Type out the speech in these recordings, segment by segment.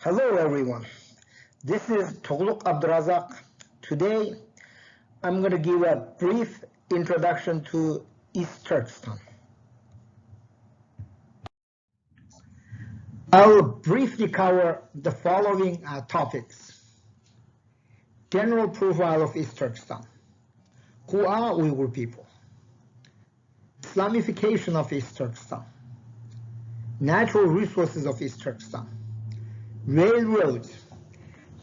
Hello everyone, this is Toluk Abdurazak. Today I'm going to give a brief introduction to East Turkestan. I'll briefly cover the following topics. General profile of East Turkestan. Who are Uyghur people? Islamification of East Turkestan. Natural resources of East Turkestan. Railroads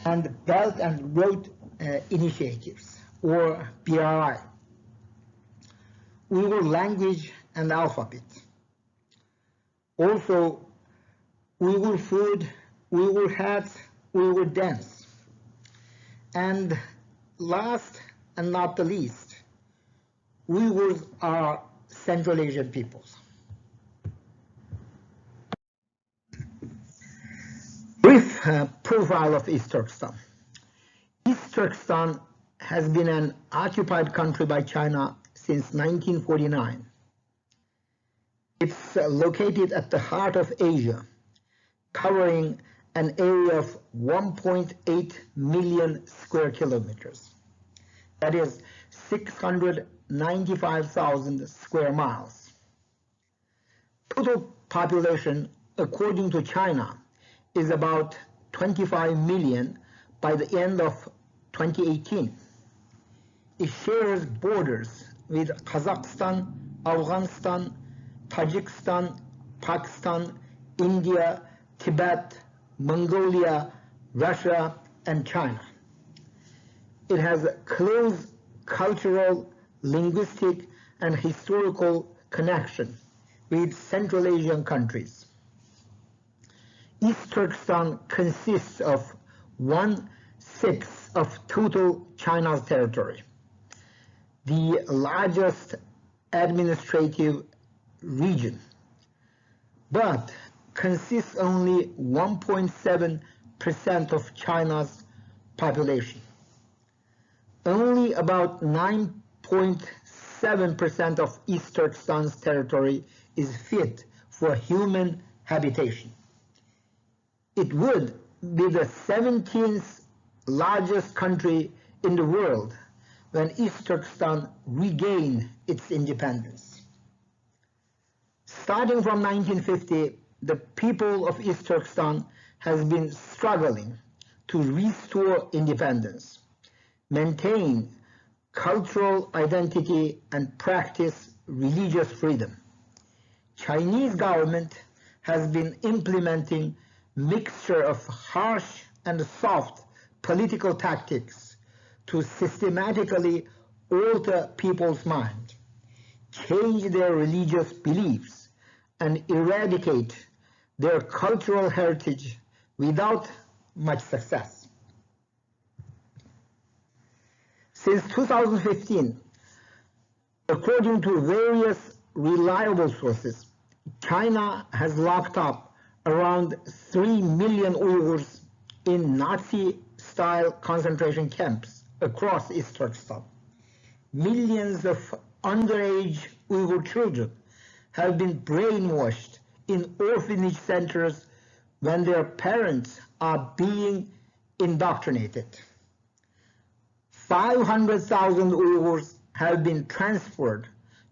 and Belt and Road Initiatives, or BRI. Uyghur language and alphabet. Also, Uyghur food, Uyghur hats, Uyghur dance. And last and not the least, Uyghurs are Central Asian peoples. Brief profile of East Turkestan. East Turkestan has been an occupied country by China since 1949. It's located at the heart of Asia, covering an area of 1.8 million square kilometers. That is 695,000 square miles. Total population, according to China, is about 25 million by the end of 2018. It shares borders with Kazakhstan, Afghanistan, Tajikistan, Pakistan, India, Tibet, Mongolia, Russia, and China. It has a close cultural, linguistic, and historical connection with Central Asian countries. East Turkestan consists of 1/6 of total China's territory, the largest administrative region, but consists only 1.7% of China's population. Only about 9.7% of East Turkestan's territory is fit for human habitation. It would be the 17th largest country in the world when East Turkestan regained its independence. Starting from 1950, the people of East Turkestan has been struggling to restore independence, maintain cultural identity, and practice religious freedom. Chinese government has been implementing mixture of harsh and soft political tactics to systematically alter people's mind, change their religious beliefs, and eradicate their cultural heritage without much success. Since 2015, according to various reliable sources, China has locked up around 3 million Uyghurs in Nazi-style concentration camps across East Turkestan. Millions of underage Uyghur children have been brainwashed in orphanage centers when their parents are being indoctrinated. 500,000 Uyghurs have been transferred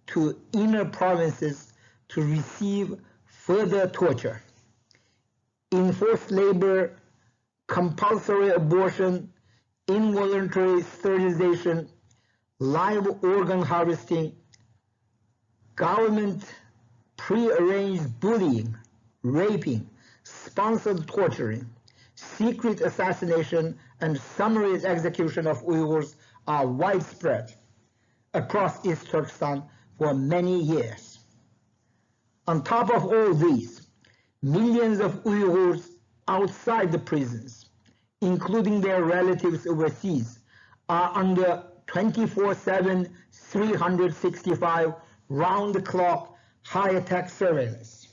to inner provinces to receive further torture. Enforced labor, compulsory abortion, involuntary sterilization, live organ harvesting, government pre-arranged bullying, raping, sponsored torturing, secret assassination, and summary execution of Uyghurs are widespread across East Turkestan for many years. On top of all these, millions of Uyghurs outside the prisons, including their relatives overseas, are under 24/7, 365 round-the-clock high-tech surveillance.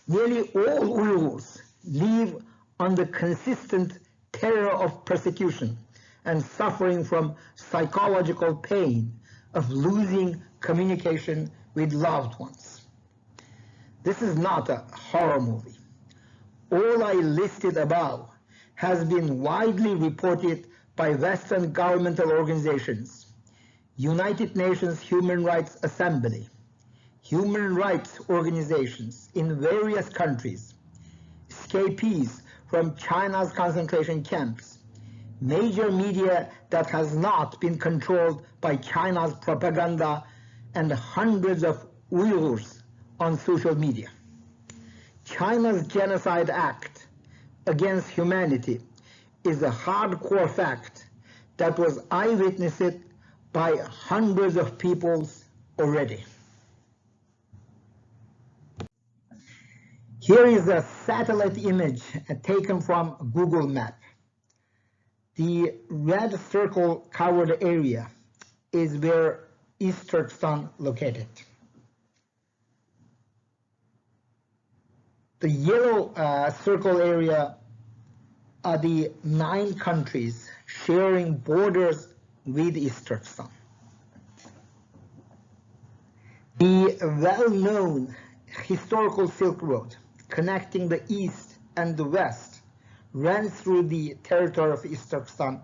Nearly all Uyghurs live under consistent terror of persecution and suffering from psychological pain of losing communication with loved ones. This is not a horror movie. all I listed above has been widely reported by Western governmental organizations, United Nations Human Rights Assembly, human rights organizations in various countries, escapees from China's concentration camps, major media that has not been controlled by China's propaganda, and hundreds of Uyghurs on social media. China's genocide act against humanity is a hardcore fact that was eyewitnessed by hundreds of people already. Here is a satellite image taken from Google Map. The red circle covered area is where East Turkestan located. The yellow circle area are the 9 countries sharing borders with East Turkestan. The well-known historical Silk Road connecting the east and the west ran through the territory of East Turkestan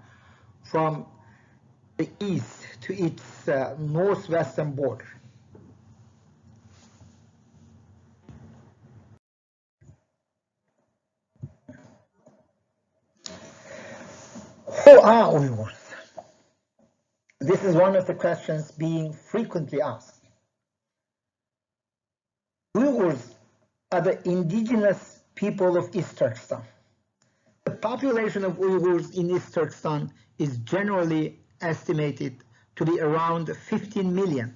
from the east to its northwestern border. Who are Uyghurs? This is one of the questions being frequently asked. Uyghurs are the indigenous people of East Turkestan. The population of Uyghurs in East Turkestan is generally estimated to be around 15 million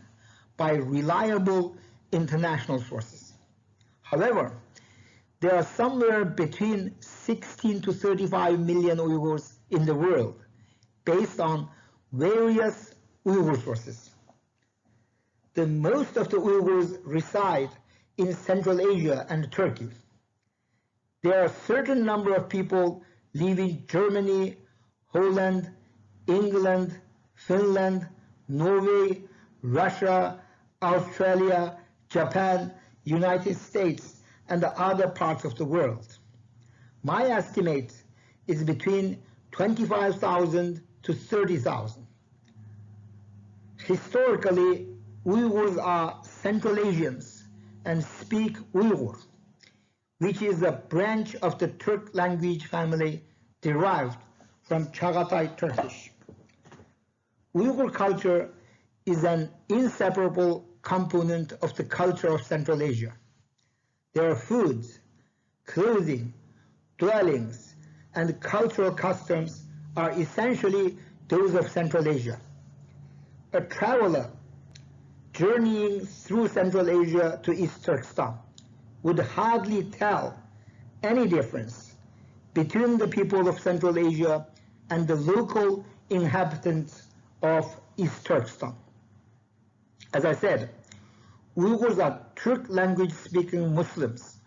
by reliable international sources. However, there are somewhere between 16 to 35 million Uyghurs in the world, based on various Uyghur sources. The most of the Uyghurs reside in Central Asia and Turkey. There are a certain number of people live in Germany, Holland, England, Finland, Norway, Russia, Australia, Japan, United States, and the other parts of the world. My estimate is between 25,000 to 30,000. Historically, Uyghurs are Central Asians and speak Uyghur, which is a branch of the Turk language family derived from Chagatai Turkish. Uyghur culture is an inseparable component of the culture of Central Asia. Their foods, clothing, dwellings, and cultural customs are essentially those of Central Asia. A traveler journeying through Central Asia to East Turkestan would hardly tell any difference between the people of Central Asia and the local inhabitants of East Turkestan. As I said, Uyghurs are Turk language speaking Muslims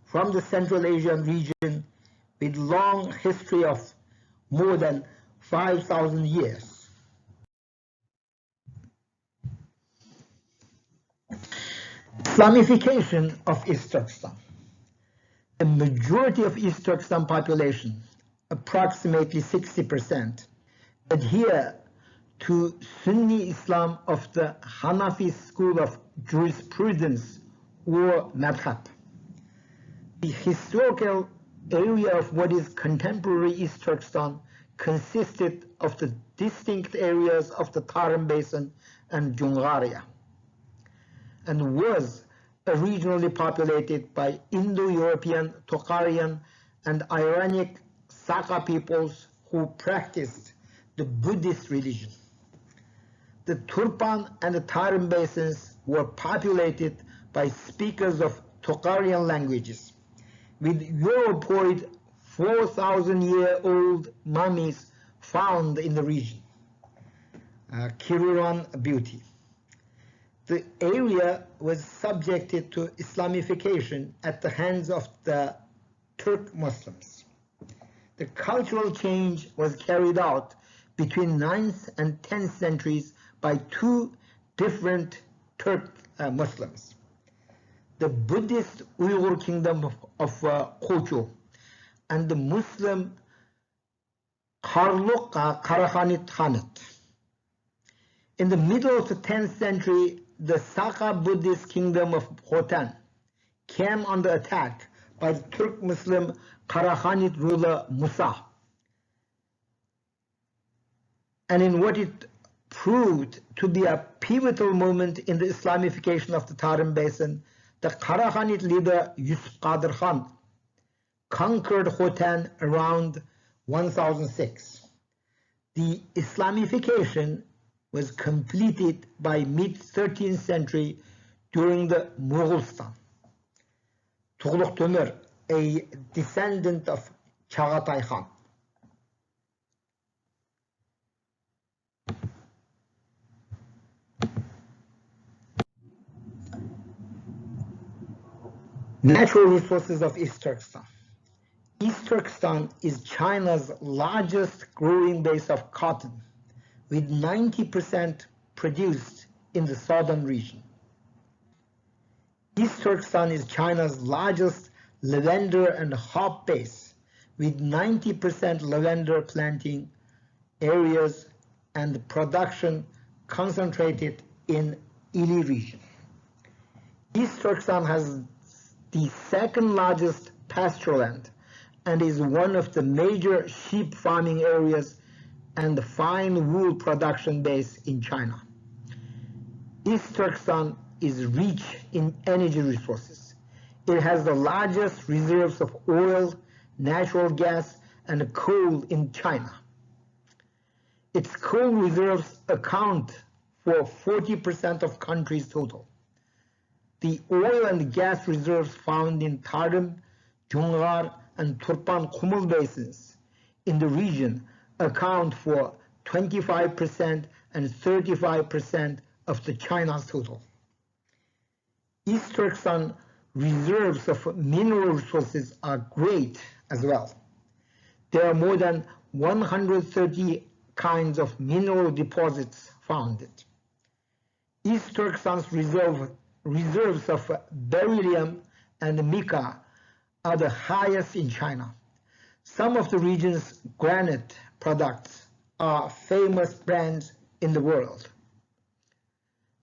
from the Central Asian region with long history of more than 5,000 years. Islamification of East Turkestan. The majority of East Turkestan population, approximately 60%, adhere to Sunni Islam of the Hanafi school of jurisprudence or madhab. The historical area of what is contemporary East Turkestan consisted of the distinct areas of the Tarim Basin and Jungaria, and was originally populated by Indo-European, Tokharian, and Iranic Saka peoples who practiced the Buddhist religion. The Turpan and the Tarim basins were populated by speakers of Tokharian languages, with Europoid 4,000-year-old mummies found in the region. Kiruran beauty. The area was subjected to Islamification at the hands of the Turk Muslims. The cultural change was carried out between 9th and 10th centuries by 2 different Turk Muslims. The Buddhist Uyghur kingdom of Khocho and the Muslim Karahanid Khanate. In the middle of the 10th century, the Saka Buddhist kingdom of Khotan came under attack by the Turk Muslim Karahanid ruler Musa. And in what it proved to be a pivotal moment in the Islamification of the Tarim Basin, the Karahanid leader Yusuf Qadir Khan conquered Khotan around 1006. The Islamification was completed by mid-13th century during the Mughulstan. Tughluq Temür, a descendant of Chagatai Khan. Natural resources of East Turkestan. East Turkestan is China's largest growing base of cotton, with 90% produced in the southern region. East Turkestan is China's largest lavender and hop base, with 90% lavender planting areas and production concentrated in Ili region. East Turkestan has the second largest pasture land and is one of the major sheep farming areas and the fine wool production base in China. East Turkestan is rich in energy resources. It has the largest reserves of oil, natural gas, and coal in China. Its coal reserves account for 40% of country's total. The oil and gas reserves found in Tarim, Jungar, and Turpan Kumul basins in the region account for 25% and 35% of the China's total. East Turkestan reserves of mineral resources are great as well. There are more than 130 kinds of mineral deposits founded. East Turkestan's reserves of beryllium and mica are the highest in China. Some of the region's granite products are famous brands in the world.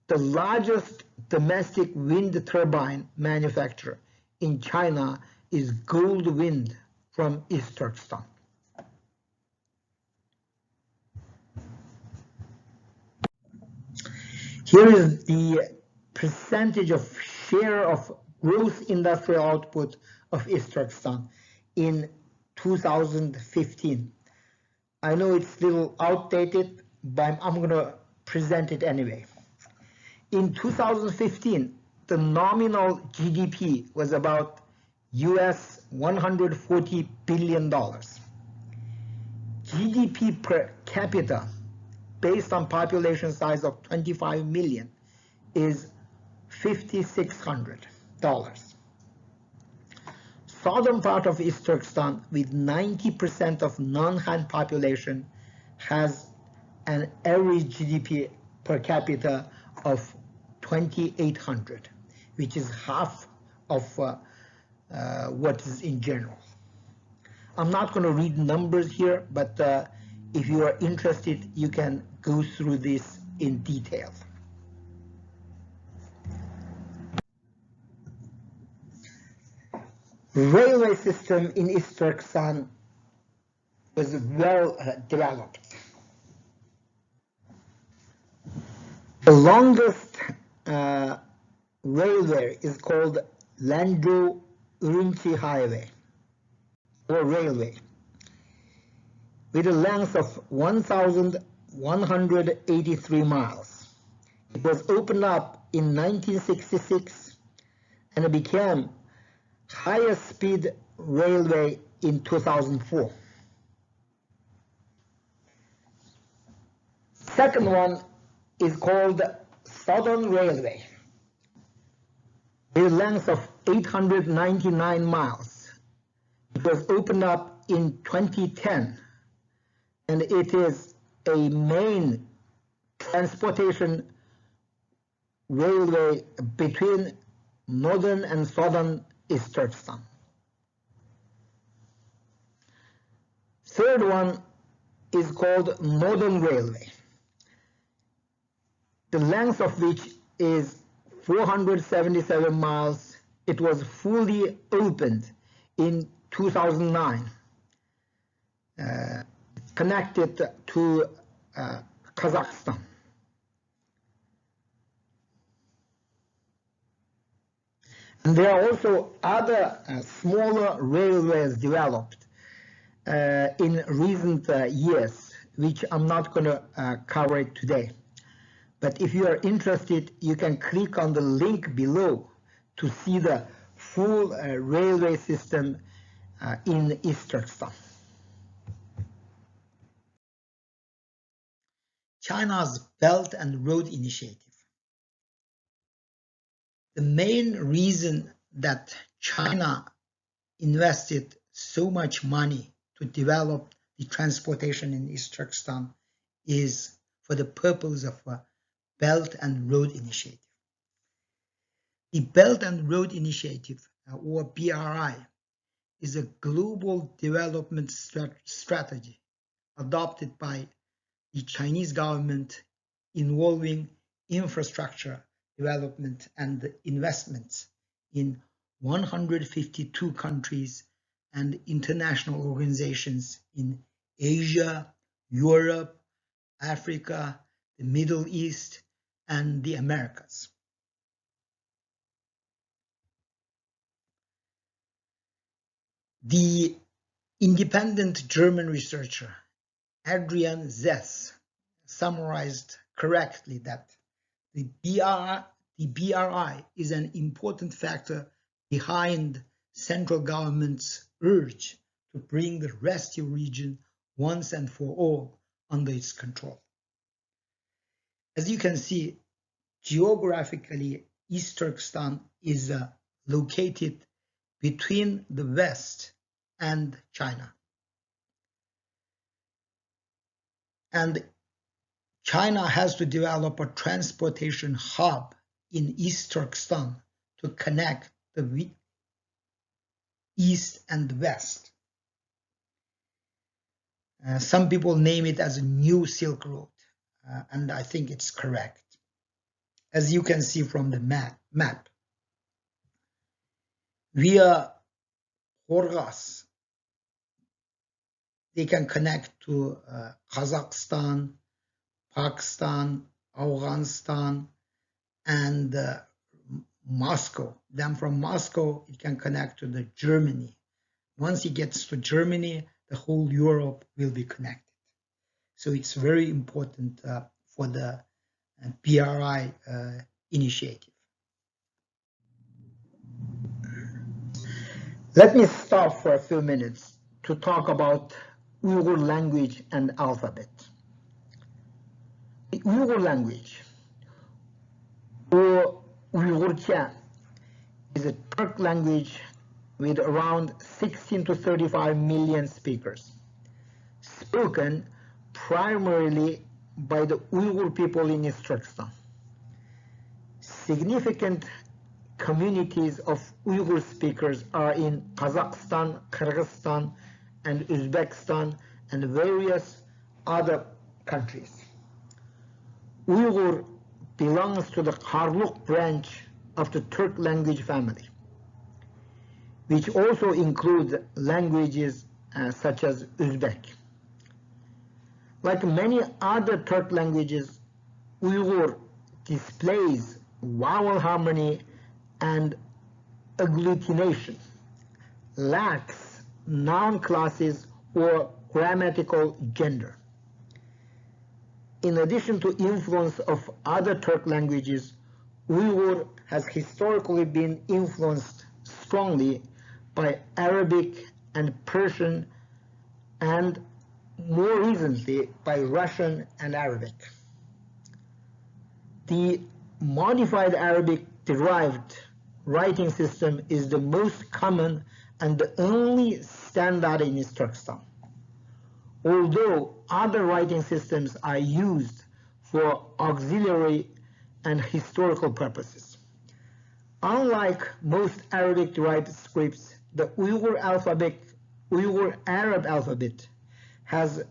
The largest domestic wind turbine manufacturer in China is Gold Wind from East Turkestan. Here is the percentage of share of gross industrial output of East Turkestan in 2015. I know it's a little outdated, but I'm going to present it anyway. In 2015, the nominal GDP was about US $140 billion. GDP per capita, based on population size of 25 million, is $5,600. Southern part of East Turkestan, with 90% of non-Han population, has an average GDP per capita of 2,800, which is half of what is in general. I'm not going to read numbers here, but if you are interested, you can go through this in detail. Railway system in East Turkestan was well developed. The longest railway is called Lanzhou-Urumqi Highway, or railway, with a length of 1,183 miles. It was opened up in 1966 and it became highest speed railway in 2004. Second one is called Southern Railway, with a length of 899 miles. It was opened up in 2010, and it is a main transportation railway between northern and southern East Turkestan. Third one is called Modern Railway, the length of which is 477 miles. It was fully opened in 2009, connected to Kazakhstan. And there are also other smaller railways developed in recent years, which I'm not going to cover it today. But if you are interested, you can click on the link below to see the full railway system in East Turkestan. China's Belt and Road Initiative. The main reason that China invested so much money to develop the transportation in East Turkestan is for the purpose of a Belt and Road Initiative. The Belt and Road Initiative, or BRI, is a global development strategy adopted by the Chinese government involving infrastructure development and investments in 152 countries and international organizations in Asia, Europe, Africa, the Middle East, and the Americas. The independent German researcher Adrian Zess summarized correctly that the BRI is an important factor behind central government's urge to bring the rescue region once and for all under its control. As you can see, geographically, East Turkestan is located between the West and China. And China has to develop a transportation hub in East Turkestan to connect the East and West. Some people name it as a new Silk Road, and I think it's correct. As you can see from the map, via Horgas, they can connect to Kazakhstan, Pakistan, Afghanistan, and Moscow. Then from Moscow, it can connect to the Germany. Once it gets to Germany, the whole Europe will be connected. So it's very important for the BRI initiative. Let me stop for a few minutes to talk about Uyghur language and alphabet. The Uyghur language, or Uygurca, is a Turk language with around 16 to 35 million speakers, spoken primarily by the Uyghur people in East Turkestan. Significant communities of Uyghur speakers are in Kazakhstan, Kyrgyzstan, and Uzbekistan, and various other countries. Uyghur belongs to the Karluk branch of the Turk language family, which also includes languages such as Uzbek. Like many other Turk languages, Uyghur displays vowel harmony and agglutination, lacks noun classes or grammatical gender. In addition to influence of other Turk languages, Uyghur has historically been influenced strongly by Arabic and Persian, and more recently by Russian and Arabic. The modified Arabic derived writing system is the most common and the only standard in East Turkestan, although other writing systems are used for auxiliary and historical purposes. Unlike most Arabic derived scripts, the Uyghur Arab alphabet has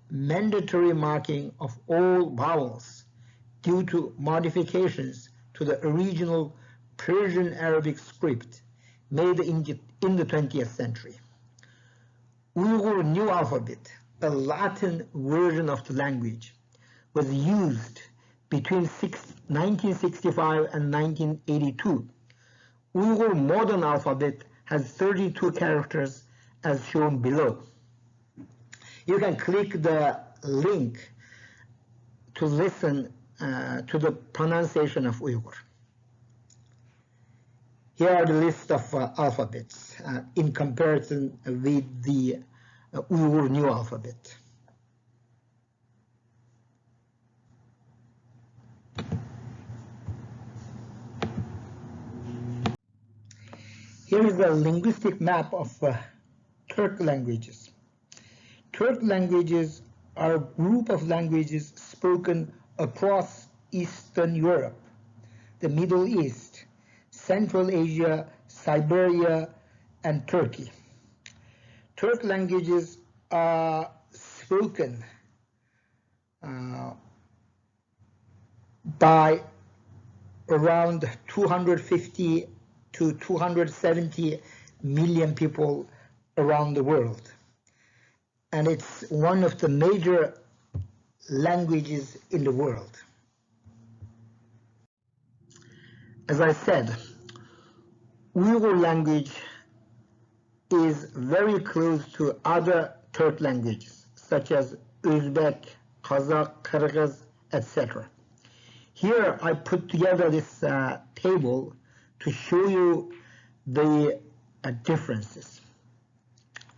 mandatory marking of all vowels due to modifications to the original Persian Arabic script made in the 20th century. Uyghur New Alphabet, a Latin version of the language, was used between 1965 and 1982. Uyghur Modern Alphabet has 32 characters as shown below. You can click the link to listen to the pronunciation of Uyghur. Here are the list of alphabets in comparison with the Uyghur New Alphabet. Here is a linguistic map of Turk languages. Turk languages are a group of languages spoken across Eastern Europe, the Middle East, Central Asia, Siberia, and Turkey. Turk languages are spoken by around 250 to 270 million people around the world. And it's one of the major languages in the world. As I said, Uyghur language is very close to other Turk languages, such as Uzbek, Kazakh, Kyrgyz, etc. Here I put together this table to show you the differences.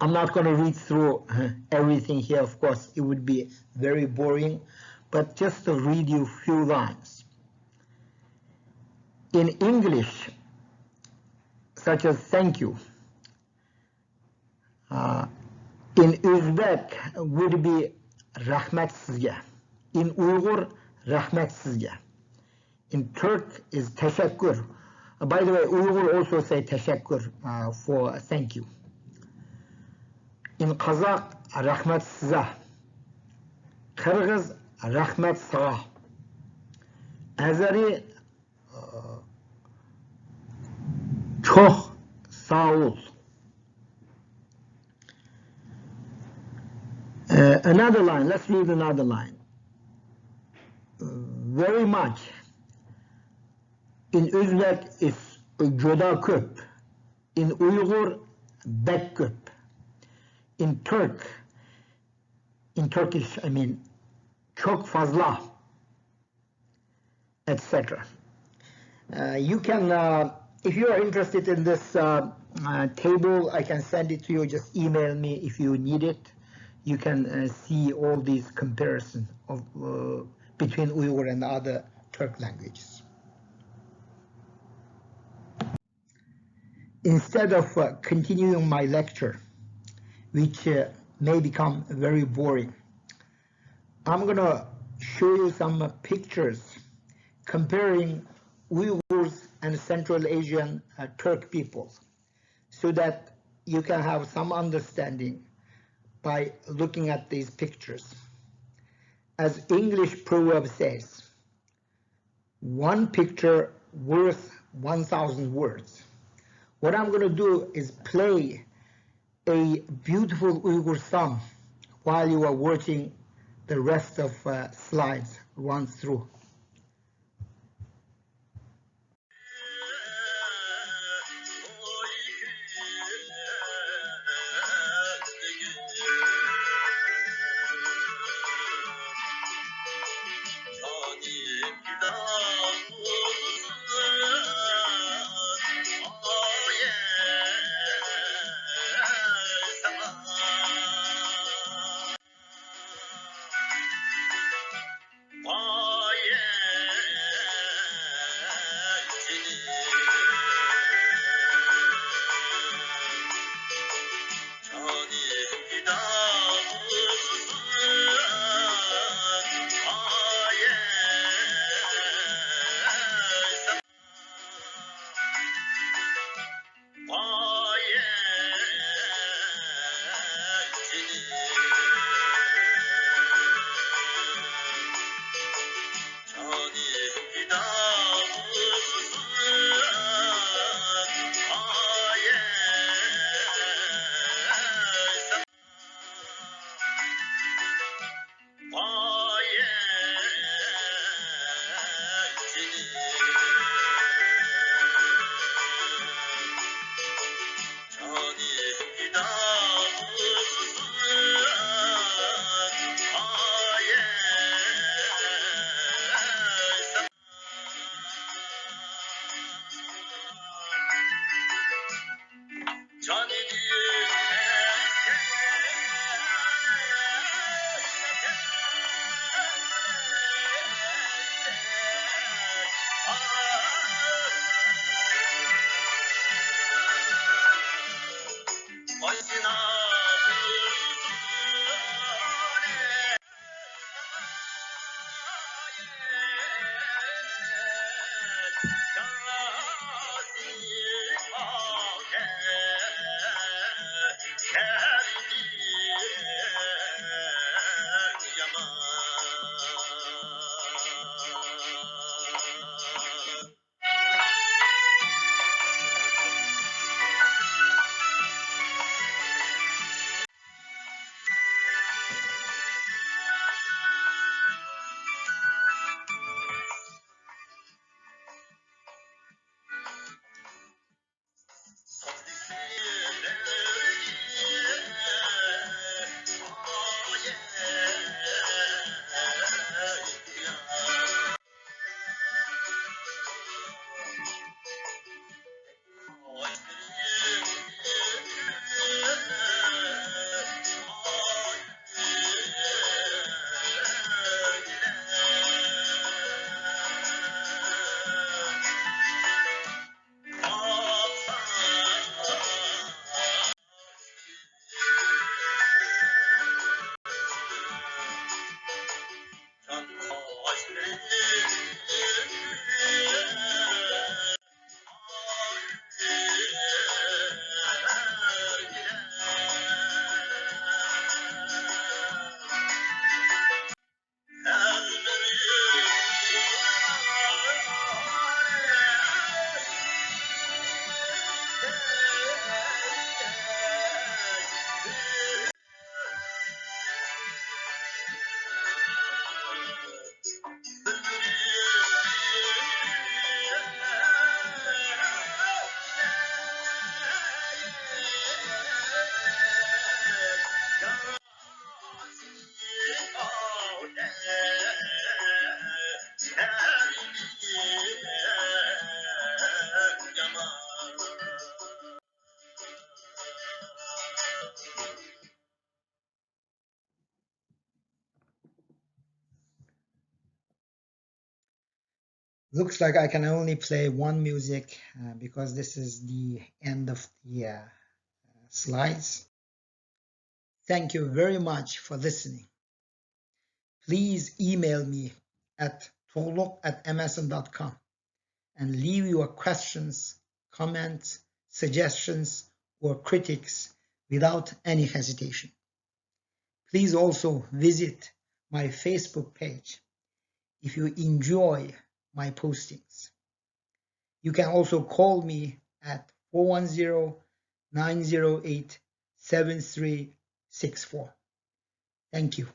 I'm not going to read through everything here, of course, it would be very boring, but just to read you a few lines. In English, such as thank you, in Uzbek would be rahmat sizga. In Uyghur, rahmat sizga. In Turk is teşekkür. By the way, Uyghur also say teşekkür for thank you. In Kazakh, rahmat size. Kyrgyz, rahmat sağa. Azeri, çok sağ ol. Another line, let's read another line. Very much. In Uzbek is joda köp. In Uyghur, bek köp. In Turkish, I mean, çok fazla, etc. You can, if you are interested in this table, I can send it to you. Just email me if you need it. You can see all these comparisons of between Uyghur and other Turk languages. Instead of continuing my lecture, which may become very boring, I'm going to show you some pictures comparing Uyghurs and Central Asian Turk people so that you can have some understanding by looking at these pictures. As English proverb says, one picture worth 1,000 words. What I'm going to do is play a beautiful Uyghur song while you are watching the rest of slides run through. Looks like I can only play one music because this is the end of the slides. Thank you very much for listening. Please email me at tolok@msn.com and leave your questions, comments, suggestions, or critiques without any hesitation. Please also visit my Facebook page if you enjoy my postings. You can also call me at 410-908-7364. Thank you.